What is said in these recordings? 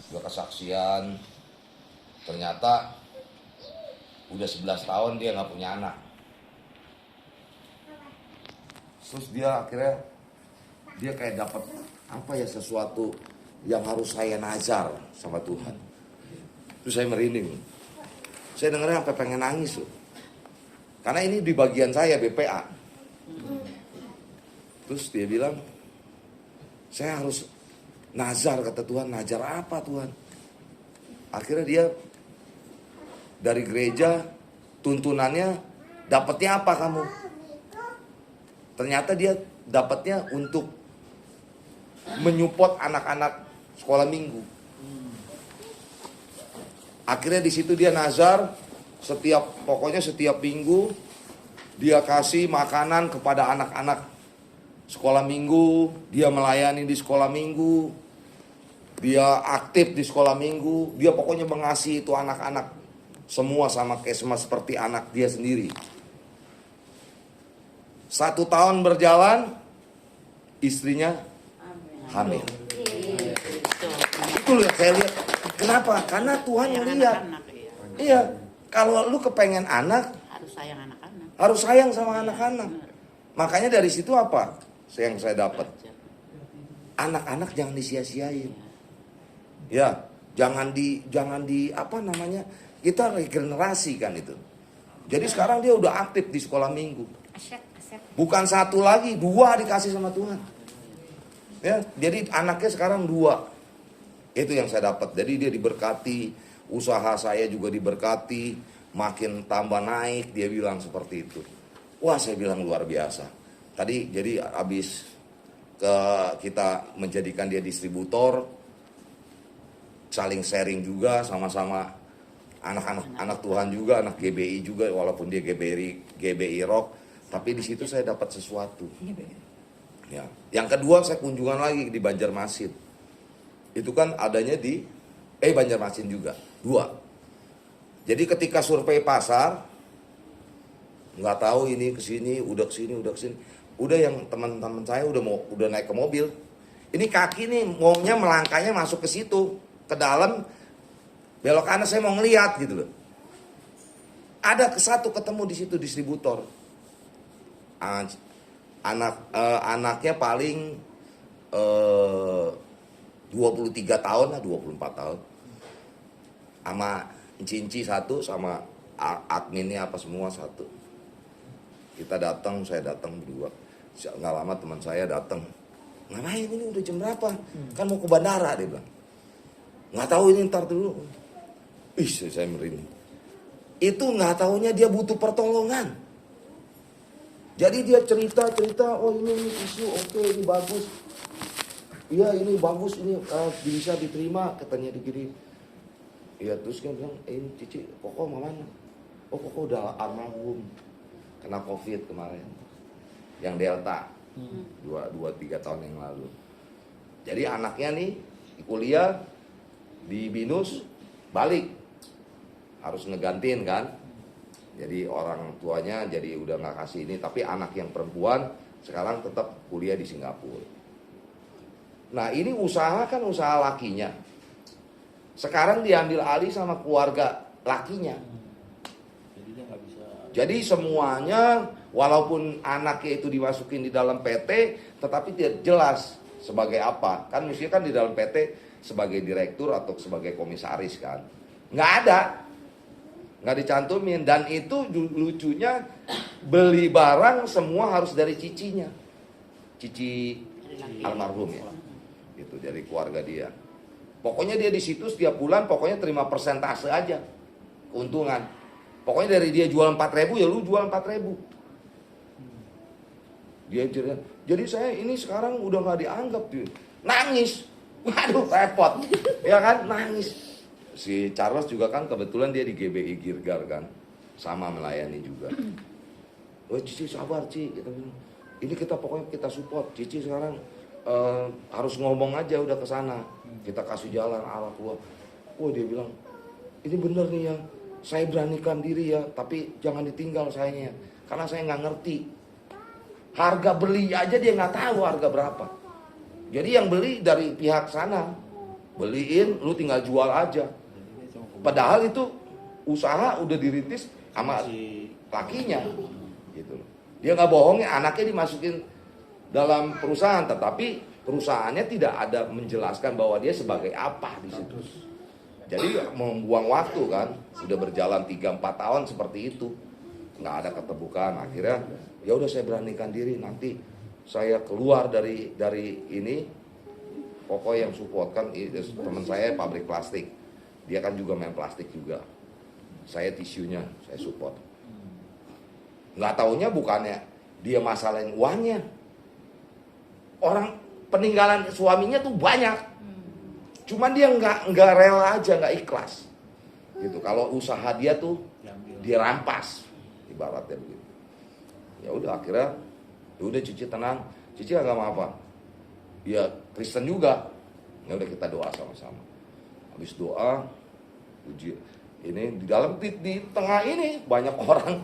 Udah kesaksian, ternyata udah 11 tahun dia nggak punya anak. Terus dia akhirnya dia kayak dapat apa ya, sesuatu yang harus saya nazar sama Tuhan. Terus saya merinding. Saya dengarnya sampai pengen nangis loh. Karena ini di bagian saya BPA. Terus dia bilang, saya harus nazar, kata Tuhan. Nazar apa Tuhan? Akhirnya dia dari gereja, tuntunannya dapatnya apa kamu? Ternyata dia dapatnya untuk menyupport anak-anak sekolah minggu. Akhirnya di situ dia nazar, pokoknya setiap minggu dia kasih makanan kepada anak-anak sekolah minggu, dia melayani di sekolah minggu, dia aktif di sekolah minggu, dia pokoknya mengasihi itu anak-anak semua sama seperti anak dia sendiri. 1 tahun berjalan, istrinya hamil. Itu yang saya lihat. Kenapa? Karena Tuhan yang lihat. Iya, kalau lu kepengen anak, harus sayang sama anak-anak. Makanya dari situ apa? Yang saya dapat. Anak-anak jangan disia-siain. Ya, jangan di apa namanya? Kita regenerasi kan itu. Jadi sekarang dia udah aktif di sekolah minggu. Bukan 1 lagi, 2 dikasih sama Tuhan. Ya, jadi anaknya sekarang 2. Itu yang saya dapat. Jadi dia diberkati, usaha saya juga diberkati, makin tambah naik, dia bilang seperti itu. Wah, saya bilang luar biasa. Tadi jadi habis kita menjadikan dia distributor, saling sharing juga sama-sama anak Tuhan juga, anak GBI juga, walaupun dia GBI Rock, tapi di situ saya dapat sesuatu. Ya. Yang kedua saya kunjungan lagi di Banjarmasin. Itu kan adanya di Banjarmasin juga. 2. Jadi ketika survei pasar, nggak tahu ini kesini, udah kesini. Udah yang teman-teman saya udah naik ke mobil. Ini kaki nih maunya melangkahnya masuk ke situ, ke dalam, belok kanan, saya mau ngeliat gitu loh. Ada satu ketemu di situ distributor. Anaknya paling 23 tahun lah, 24 tahun. Sama Cinci 1, sama adminnya apa semua 1. Kita datang, saya datang berdua. Nggak lama teman saya datang. Ngapain ini, udah jam berapa? Kan mau ke bandara, dia bilang. Nggak tahu ini, ntar dulu. Saya merinding. Itu nggak taunya dia butuh pertolongan. Jadi dia cerita, oh ini isu, oke, ini bagus. Iya ini bagus, ini bisa diterima, katanya dikirim. Iya, terus kan bilang, ini Cici, Koko mana? Oh, Koko udah almarhum, kena COVID kemarin, yang Delta, 2-3 tahun yang lalu. Jadi anaknya nih kuliah di BINUS, balik, harus ngegantiin kan. Jadi orang tuanya jadi udah nggak kasih ini, tapi anak yang perempuan sekarang tetap kuliah di Singapura. Nah ini usaha kan usaha lakinya. Sekarang diambil alih sama keluarga lakinya. Jadi semuanya, walaupun anaknya itu dimasukin di dalam PT, tetapi tidak jelas sebagai apa. Kan mestinya kan di dalam PT sebagai direktur atau sebagai komisaris kan. Nggak ada. Nggak dicantumin. Dan itu lucunya, beli barang semua harus dari cicinya. Cici almarhum ya. Itu dari keluarga dia. Pokoknya dia di situ setiap bulan pokoknya terima persentase aja keuntungan. Pokoknya dari dia jual 4.000 ya lu jual 4.000. Dia cerita, jadi saya ini sekarang udah nggak dianggap dia. Nangis. Waduh repot. Ya kan, nangis. Si Charles juga kan kebetulan dia di GBI Girgar kan, sama melayani juga. Oh Cici sabar Ci, kita bilang. Ini kita pokoknya kita support. Cici sekarang harus ngomong aja udah ke sana. Kita kasih jalan arah keluar. Oh dia bilang, ini bener nih ya. Saya beranikan diri ya, tapi jangan ditinggal sayanya. Karena saya nggak ngerti. Harga beli aja dia nggak tahu harga berapa. Jadi yang beli dari pihak sana, Beliin, lu tinggal jual aja. Padahal itu usaha udah dirintis sama lakinya. Gitu loh. Dia nggak bohongin, anaknya dimasukin dalam perusahaan, tetapi perusahaannya tidak ada menjelaskan bahwa dia sebagai apa di situ. Jadi membuang waktu kan, sudah berjalan 3-4 tahun seperti itu, nggak ada keterbukaan. Akhirnya ya udah saya beranikan diri, nanti saya keluar dari ini. Pokoknya yang support kan teman saya pabrik plastik, dia kan juga main plastik juga. Saya tisunya, saya support. Nggak taunya bukannya dia masalahin uangnya. Orang peninggalan suaminya tuh banyak. Cuman dia nggak rela aja, nggak ikhlas. Gitu. Kalau usaha dia tuh dia rampas, ibaratnya begitu. Ya udah akhirnya, ya udah Cici tenang, Cici nggak apa-apa. Ya Kristen juga. Ya udah kita doa sama-sama. Habis doa, puji ini di dalam di tengah ini banyak orang,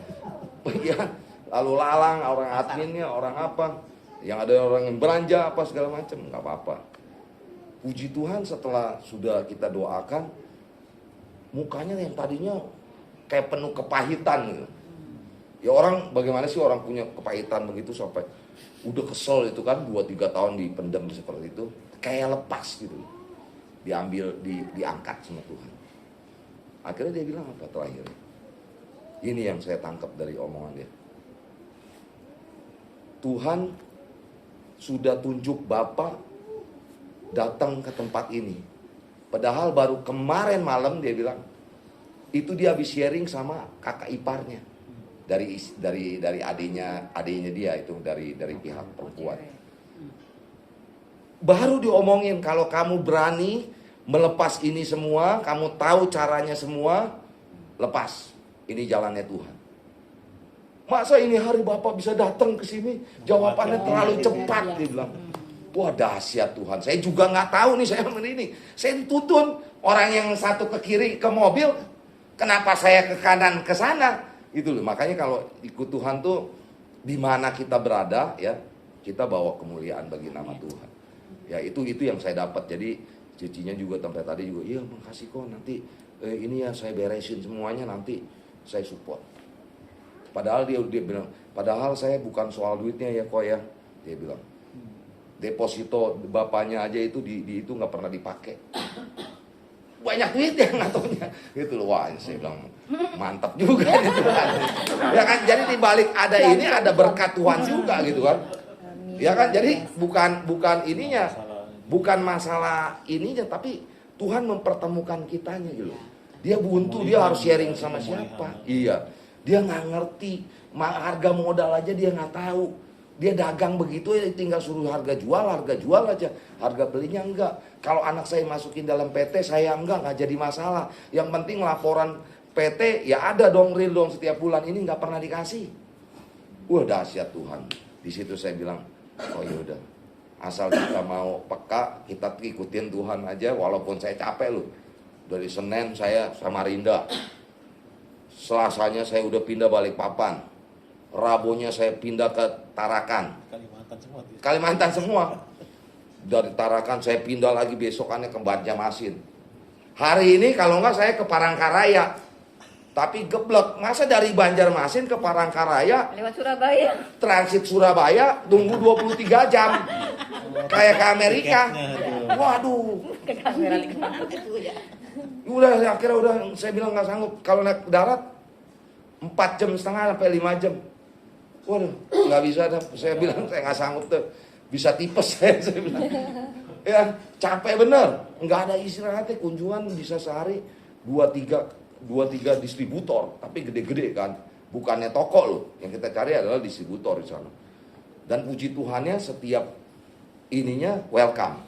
ya lalu lalang, orang adminnya, orang apa, yang ada orang yang belanja apa segala macam, nggak apa-apa. Puji Tuhan setelah sudah kita doakan, mukanya yang tadinya kayak penuh kepahitan gitu. Ya orang bagaimana sih orang punya kepahitan begitu sampai udah kesel itu kan 2-3 tahun dipendam seperti itu, kayak lepas gitu. Diambil, diangkat sama Tuhan. Akhirnya dia bilang apa terakhir? Ini yang saya tangkap dari omongan dia. Tuhan sudah tunjuk Bapak datang ke tempat ini. Padahal baru kemarin malam dia bilang itu dia habis sharing sama kakak iparnya dari adiknya dia itu dari pihak perempuan. Baru diomongin kalau kamu berani melepas ini semua, kamu tahu caranya semua, lepas. Ini jalannya Tuhan. Masa ini hari Bapak bisa datang ke sini? Jawabannya terlalu cepat dia bilang. Wah dahsyat Tuhan. Saya juga nggak tahu nih saya ini. Saya dituntun orang yang satu ke kiri ke mobil, kenapa saya ke kanan ke sana? Itu loh. Makanya kalau ikut Tuhan tuh di mana kita berada ya, kita bawa kemuliaan bagi nama Tuhan. Ya itu yang saya dapat. Jadi Cicinya juga sampai tadi juga, iya makasih kok nanti ini ya saya beresin semuanya nanti saya support. Padahal dia bilang, padahal saya bukan soal duitnya ya kok ya, dia bilang. Deposito bapaknya aja itu di itu nggak pernah dipakai. Banyak duit ya nggak taunya. Gitu loh, wah saya bilang mantap juga gitu kan. Ya kan, jadi di balik ada ini ada berkat Tuhan juga gitu kan. Ya kan, jadi bukan ininya, bukan masalah ininya, tapi Tuhan mempertemukan kitanya gitu. Dia buntu, dia harus sharing sama siapa? Iya, dia nggak ngerti harga modal aja dia nggak tahu. Dia dagang begitu ya tinggal suruh harga jual aja. Harga belinya enggak. Kalau anak saya masukin dalam PT saya enggak jadi masalah. Yang penting laporan PT ya ada dong real dong setiap bulan, ini enggak pernah dikasih. Wah dahsyat Tuhan. Di situ saya bilang, oh yaudah. Asal kita mau peka, kita ikutin Tuhan aja walaupun saya capek loh. Dari Senin saya Samarinda. Selasanya saya udah pindah Balikpapan. Rabunya saya pindah ke Tarakan. Kalimantan semua. Dari Tarakan saya pindah lagi besokannya ke Banjarmasin. Hari ini kalau enggak saya ke Palangkaraya. Tapi geblek, masa dari Banjarmasin ke Palangkaraya lewat Surabaya. Transit Surabaya tunggu 23 jam. Kayak ke Amerika. Waduh. Ke Amerika. Udah akhirnya udah saya bilang nggak sanggup. Kalau naik darat 4,5 jam sampai 5 jam. Waduh, nggak bisa dah. Saya bilang saya nggak sanggup tuh. Bisa tipes saya bilang. Ya, capek bener. Nggak ada istirahatnya. Kunjungan bisa sehari 2-3 distributor, tapi gede-gede kan. Bukannya toko loh. Yang kita cari adalah distributor di sana. Dan puji Tuhannya setiap ininya welcome.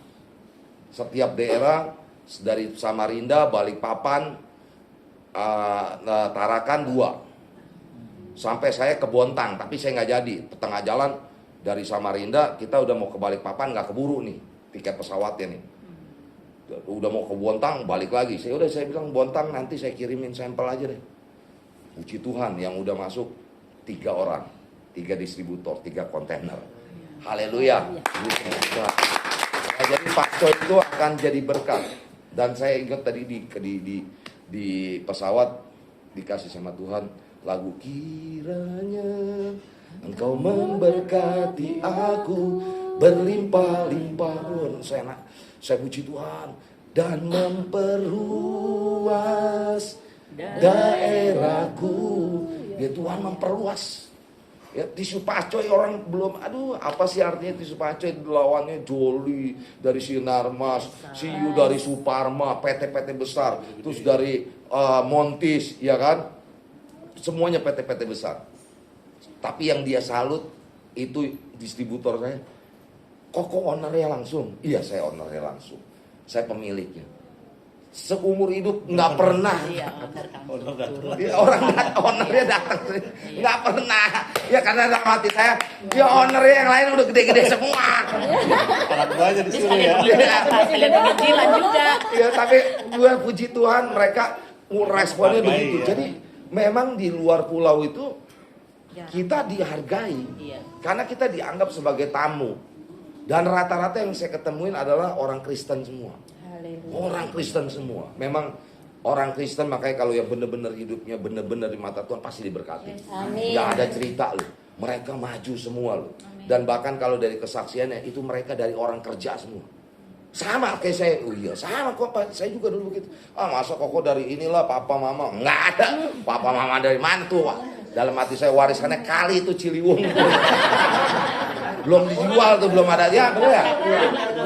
Setiap daerah dari Samarinda, Balikpapan, Tarakan 2. Sampai saya ke Bontang, tapi saya nggak jadi. Tengah jalan dari Samarinda, kita udah mau ke Balikpapan, nggak keburu nih tiket pesawatnya nih. Udah mau ke Bontang, balik lagi. Saya bilang Bontang nanti saya kirimin sampel aja deh. Puji Tuhan yang udah masuk 3 orang, 3 distributor, 3 kontainer. Haleluya. Nah, jadi Pak Coy itu akan jadi berkat. Dan saya ingat tadi di pesawat dikasih sama Tuhan lagu kiranya Engkau memberkati aku berlimpah-limpah. Saya puji Tuhan dan memperluas daerahku. Ya Tuhan memperluas. Ya tisu pacoy orang belum, aduh apa sih artinya tisu pacoy, lawannya Joli dari Sinarmas, Siu dari Suparma, PT-PT besar, terus dari Montis, ya kan, semuanya PT-PT besar. Tapi yang dia salut itu distributor saya. Kok ownernya langsung? Iya saya ownernya langsung, saya pemiliknya. Seumur hidup nggak pernah orang ownernya datang, nggak pernah ya, karena dalam hati saya ya ownernya yang lain udah gede-gede semua. Orang tuanya disuruh ya. Ya tapi gue puji Tuhan mereka responnya begitu. Jadi memang di luar pulau itu kita dihargai karena kita dianggap sebagai tamu, dan rata-rata yang saya ketemuin adalah orang Kristen semua. Orang Kristen semua. Memang orang Kristen, makanya kalau yang benar-benar hidupnya benar-benar di mata Tuhan pasti diberkati. Gak ada cerita loh. Mereka maju semua loh. Dan bahkan kalau dari kesaksiannya itu mereka dari orang kerja semua. Sama kayak saya. Oh iya sama kok Pak. Saya juga dulu begitu. Masa kok dari inilah papa mama. Nggak ada. Papa mama dari mana tuh Pak? Dalam hati saya warisannya kali itu Ciliwung. Belum dijual tuh, belum ada ya, bener ya?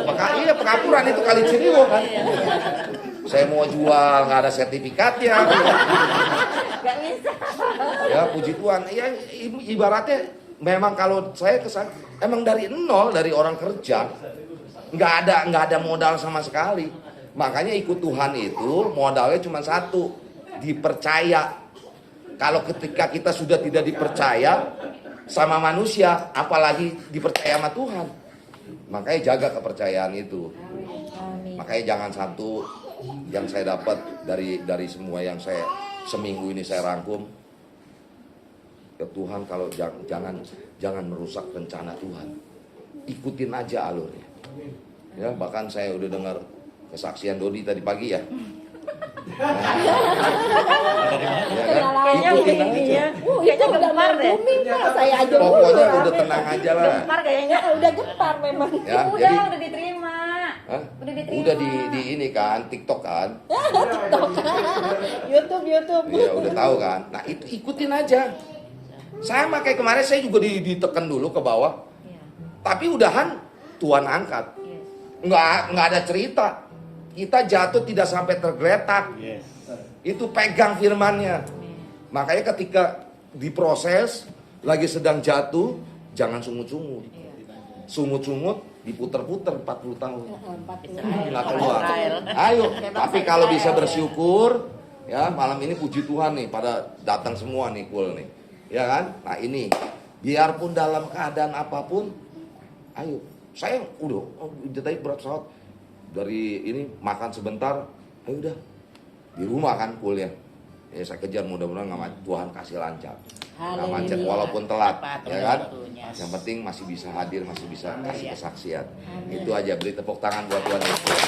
Maka iya pengapuran itu kali Ciliwung kan. Saya mau jual nggak ada sertifikatnya. Nggak bisa. Ya puji Tuhan. Ya ibaratnya memang kalau saya kesan emang dari nol, dari orang kerja, nggak ada modal sama sekali. Makanya ikut Tuhan itu modalnya cuma satu, dipercaya. Kalau ketika kita sudah tidak dipercaya sama manusia, apalagi dipercaya sama Tuhan, makanya jaga kepercayaan itu. Makanya jangan satu yang saya dapat dari semua yang saya seminggu ini saya rangkum, ya Tuhan, kalau jangan merusak rencana Tuhan, ikutin aja alurnya. Ya bahkan saya udah dengar kesaksian Dodi tadi pagi ya. Kayaknya gemar deh. Saya aja pokoknya udah tenang aja lah. Gemar kayaknya, udah gempar memang. Ya, udah diterima. Hah? Udah diterima. Udah di ini kan, TikTok kan. TikTok. YouTube. Iya udah tahu kan. Nah itu ikutin aja. Sama kayak kemarin saya juga ditekan dulu ke bawah. Tapi udahan Tuhan angkat. Nggak ada cerita. Kita jatuh tidak sampai tergeletak. Itu pegang firman-Nya. Makanya ketika diproses, lagi sedang jatuh, jangan sungut-sungut. Sungut-sungut diputer-puter 40 tahun. Nggak keluar. Ayo, tapi kalau bisa bersyukur, ya malam ini puji Tuhan nih, pada datang semua nih, cool nih. Ya kan? Nah ini, biarpun dalam keadaan apapun, ayo. Saya udah tadi berat pesawat. Dari ini makan sebentar, ayo udah di rumah kan full ya. Ya saya kejar, mudah-mudahan Tuhan kasih lancar, nggak macet walaupun telat, ya kan. Yang penting masih bisa hadir, masih bisa kasih kesaksian. Itu aja, beri tepuk tangan buat Tuhan Yesus.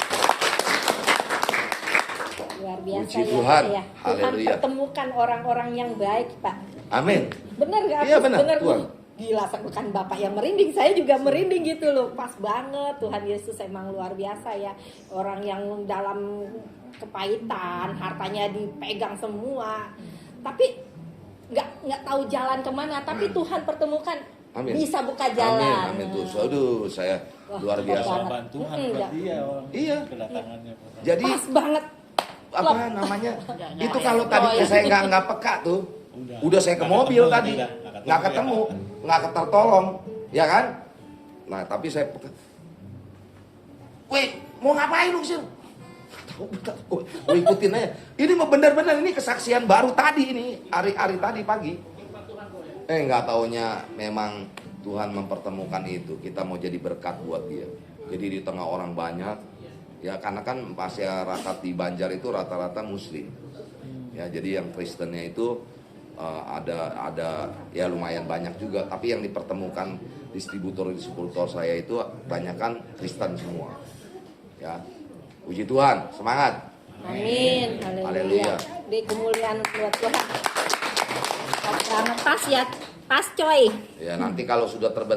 Luar biasa. Puji Tuhan, ya. Tuhan pertemukan orang-orang yang baik, Pak. Amin. Benar nggak? Iya benar Tuhan. Gila, bukan Bapak yang merinding, saya juga merinding gitu loh. Pas banget, Tuhan Yesus emang luar biasa ya. Orang yang dalam kepahitan, hartanya dipegang semua, tapi nggak tahu jalan kemana, tapi Tuhan pertemukan. Amin. Bisa buka jalan. Amin tuh. Aduh, saya luar biasa. Bantuan buat dia orang. Iya. Kedatangannya. Jadi pas banget. Apa namanya? Itu kalau tadi saya nggak peka tuh. Udah saya ke mobil tadi, nggak ketemu, nggak tertolong, ya kan? Nah tapi saya, weh mau ngapain lu sih? Tahu, ikutin aja. Ini mau benar-benar ini kesaksian baru tadi ini, hari tadi pagi. Nggak taunya memang Tuhan mempertemukan itu. Kita mau jadi berkat buat dia. Jadi di tengah orang banyak, ya karena kan masyarakat di Banjar itu rata-rata Muslim. Ya jadi yang Kristennya itu ada ya lumayan banyak juga, tapi yang dipertemukan distributor saya itu banyak kan Kristen semua, ya Puji Tuhan, semangat. Amin. Haleluya. Haleluya. Di kemuliaan buat Tuhan. Pas banget, pas ya. Pas coy. Ya nanti kalau sudah terbentuk